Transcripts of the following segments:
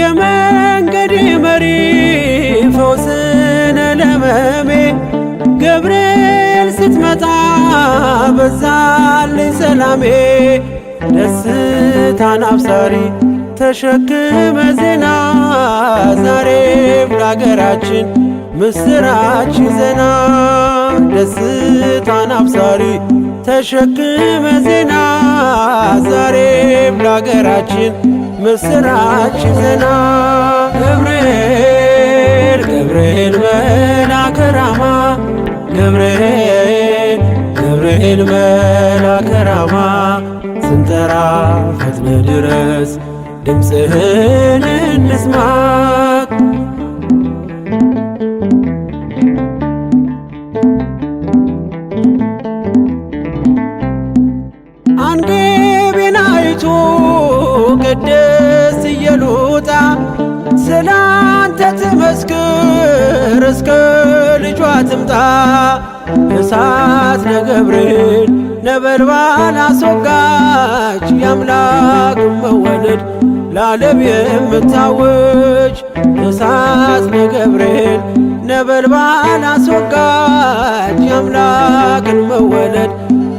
የመንገዴ መሪ ፈውስነ ለሕመሜ ገብርኤል ስትመጣ በዛልኝ ሰላሜ። ደስታን አብሳሪ ተሸክመ ዜና ዛሬም ለአገራችን ምስራች ዜና። ደስታን አብሳሪ ተሸክመ ዜና ዛሬም ለአገራችን ምስራች ዜና። ገብርኤል ገብርኤል መልአከ ራማ ገብርኤል ገብርኤል መልአከ ራማ ስንጠራ ፈጥነ ድረስ ድምፅህን እንስማ። አንገቤን አይቶ ቅድስት ኢየሉጣ ስላንተ ትመስክር እስከ ልጇ ትምጣ። እሳት ነገብርኤል ነበልባል አስወጋች የአምላክን መወለድ ለዓለም የምታውጅ። እሳት ነገብርኤል ነበልባል አስወጋች የአምላክን መወለድ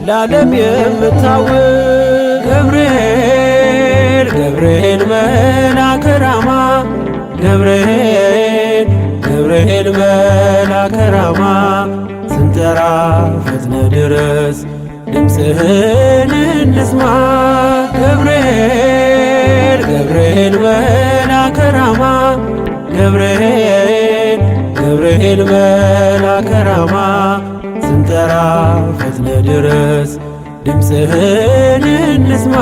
ለዓለም የምታውጅ። ገብርኤል ገብርኤል መልአከ ራማ ገብርኤል ገብርኤል መልአከ ራማ ስንጠራ ፈጥነ ድረስ ድምፅህን እንስማ። ገብርኤል ገብርኤል መልአከ ራማ ገብርኤል ገብርኤል መልአከ ራማ ስንጠራ ፈጥነ ድረስ ድምፅህን እንስማ።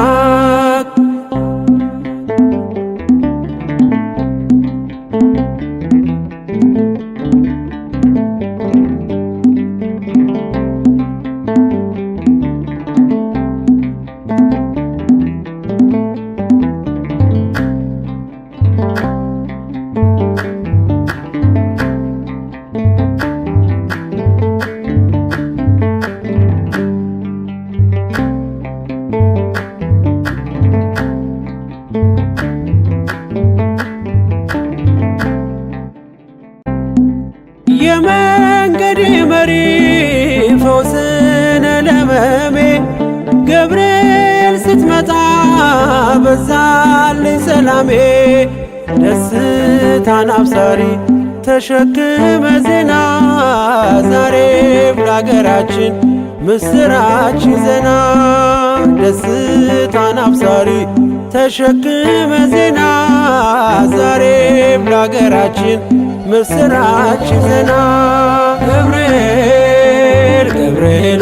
የመንገዴ መሪ ፈውስነ ለሕመሜ ገብርኤል ስትመጣ በዛልኝ ሰላሜ። ደስታን አብሳሪ ተሸክመ ዜና ዛሬም ለአገራችን ምስራች ዜና። ደስታን አብሳሪ ተሸክመ ዜና ዛሬም ለአገራችን ምስራች ዜና። ገብርኤል ገብርኤል